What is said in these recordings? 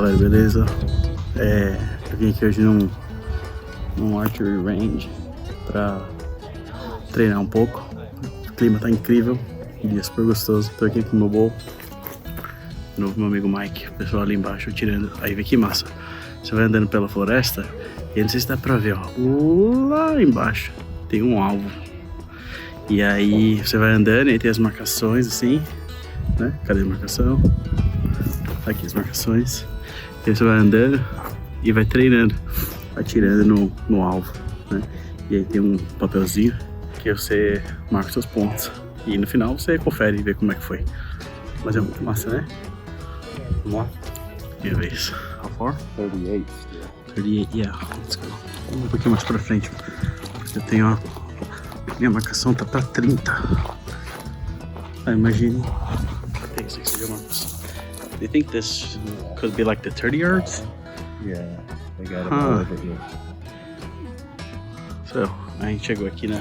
Fala velho, beleza? Eu vim aqui hoje num archery range pra treinar um pouco. O clima tá incrível, um dia super gostoso. Tô aqui com o meu bowl, de novo meu amigo Mike, o pessoal ali embaixo tirando. Aí vê que massa, você vai andando pela floresta e não sei se dá pra ver, ó, lá embaixo tem um alvo. E aí você vai andando e tem as marcações assim, né? Cadê a marcação? Aqui as marcações. E aí você vai andando e vai treinando, atirando no alvo, né? E aí tem um papelzinho que você marca os seus pontos. E no final você confere e vê como é que foi. Mas é muito massa, né? Vamos lá. Minha vez. How far? 38. 38, yeah. Let's go. Um pouquinho mais pra frente. Porque eu tenho, ó, minha marcação tá pra 30. Imagine. Tem isso que seja uma marcação. Do you think this could be like the 30 yards? Yeah, they got them all over here. So, a gente chegou aqui na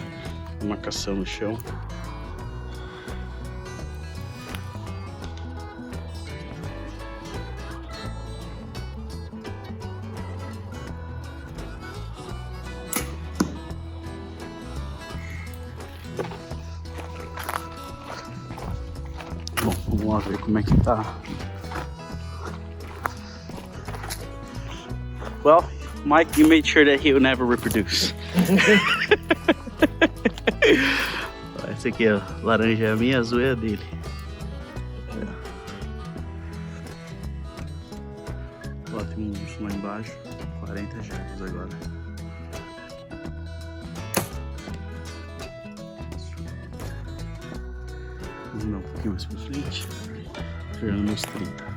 marcação no chão. Bom, vamos lá ver como é que tá. Well, Mike, you made sure that he would never reproduce. Esse aqui, ó, laranja é a minha, azul é a dele. Ó, tem um bicho lá embaixo, 40 jardas agora. Vamos dar um pouquinho mais pra frente, chegando nos 30.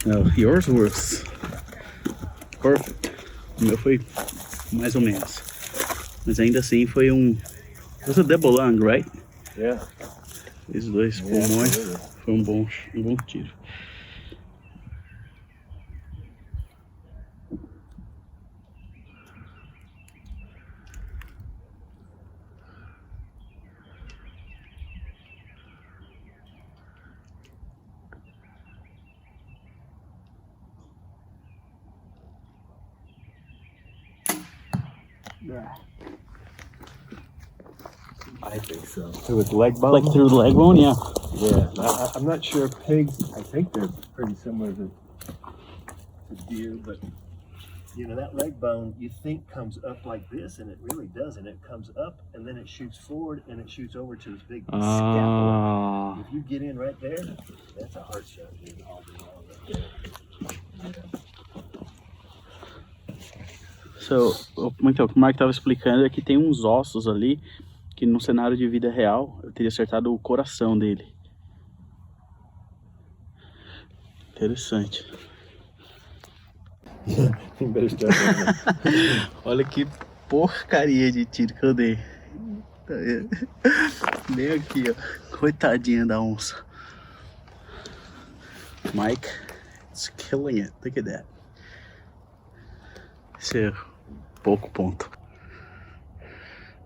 No, yours was perfect. O meu foi mais ou menos. Mas ainda assim foi um... It was a double lung, right? Yeah. Esses dois pulmões. Foi um bom tiro. I think so. Through the leg bone? Like through the leg bone, yeah. Yeah. I'm not sure pigs, I think they're pretty similar to deer, but you know, that leg bone you think comes up like this, and it really doesn't. It comes up and then it shoots forward and it shoots over to this big scapula. If you get in right there, that's a hard shot, dude. So, então, o que o Mark estava explicando é que tem uns ossos ali que no cenário de vida real eu teria acertado o coração dele. Interessante. Olha que porcaria de tiro que eu dei. Bem aqui, ó. Coitadinha da onça. Mike, it's killing it. Look at that. Esse é pouco ponto.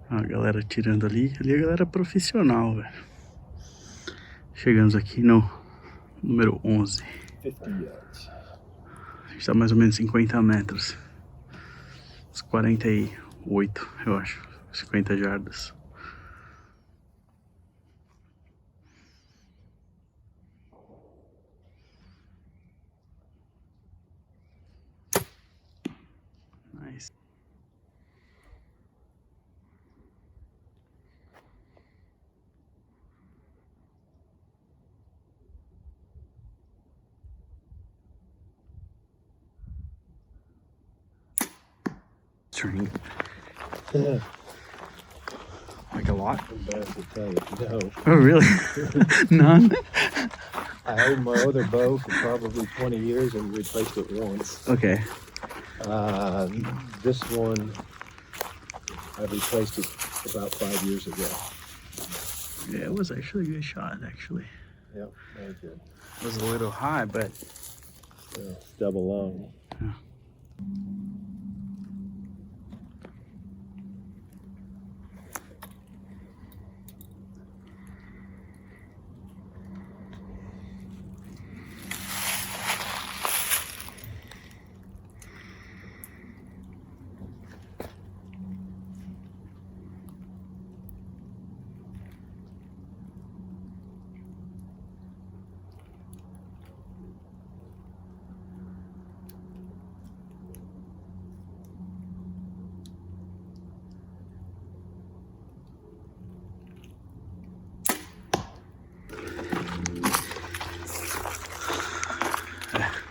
A galera tirando ali. Ali é a galera profissional, velho. Chegamos aqui no número 11. A gente tá mais ou menos 50 metros. Uns 48, eu acho. 50 jardas. Nice. String. Yeah. Like a lot? I'm bad to tell you. No. Oh, really? None? I owned my other bow for probably 20 years and replaced it once. Okay. This one, I replaced it about 5 years ago. Yeah, it was actually a good shot, actually. Yep, very good. It was a little high, but Yeah, it's double long. yeah.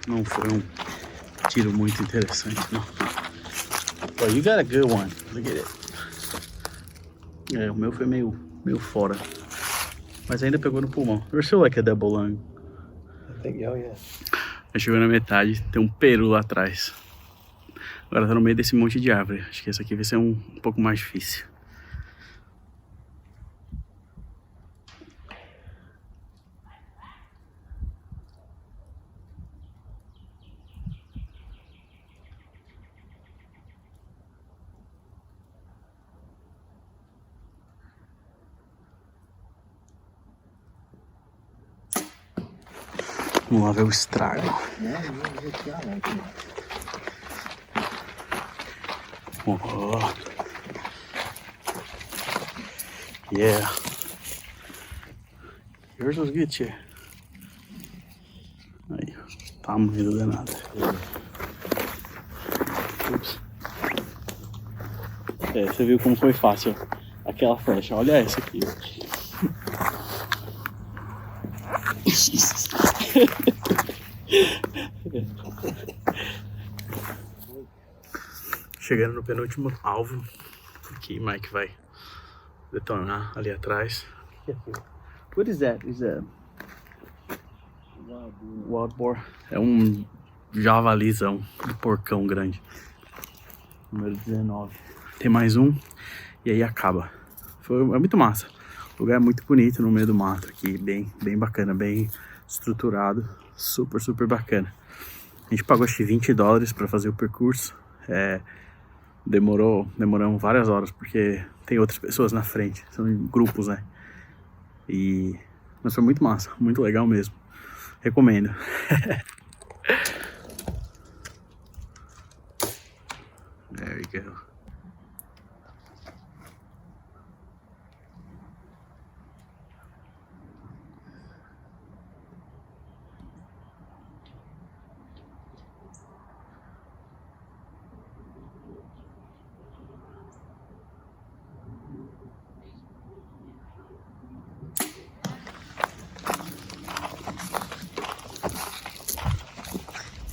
Não foi um tiro muito interessante, não. But you got a good one. Look at it. É, o meu foi meio fora. Mas ainda pegou no pulmão. You're still like a double lung. I think, oh yeah. Aí chegou na metade, tem um peru lá atrás. Agora tá no meio desse monte de árvore. Acho que esse aqui vai ser um pouco mais difícil. Vamos lá ver o estrago. Oh. Yeah. Yours was good, tio. Aí, tamanho do danado. Ups. É, você viu como foi fácil aquela flecha. Olha essa aqui. Chegando no penúltimo alvo, aqui Mike vai detonar ali atrás. What is that? Is that wild boar? É um javalizão, um porcão grande. Número 19. Tem mais um e aí acaba. É muito massa. O lugar é muito bonito no meio do mato aqui, bem bacana, bem estruturado, super bacana. A gente pagou acho que $20 para fazer o percurso. Demoramos várias horas porque tem outras pessoas na frente, são em grupos, né? Mas foi muito massa, muito legal mesmo. Recomendo. There you go.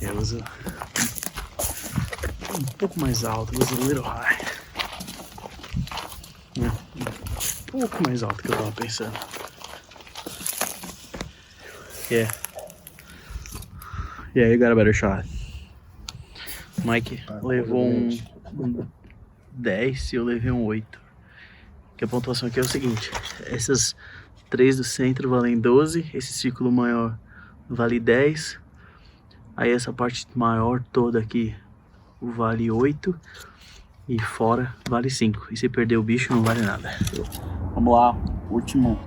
It was um pouco mais alto, it was a little high. Um pouco mais alto que eu tava pensando. Yeah, you got a better shot. Mike levou um 10 e eu levei um 8. Que a pontuação aqui é o seguinte: essas 3 do centro valem 12, esse círculo maior vale 10. Aí essa parte maior toda aqui vale 8 e fora vale 5. E se perder o bicho não vale nada. Vamos lá, último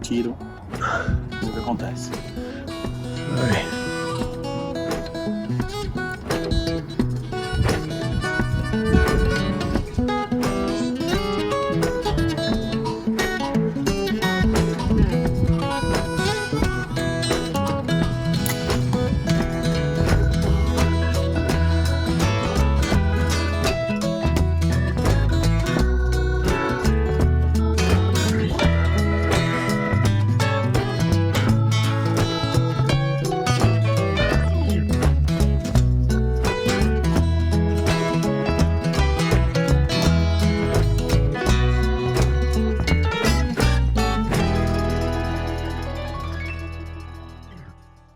tiro. Vamos ver o que acontece.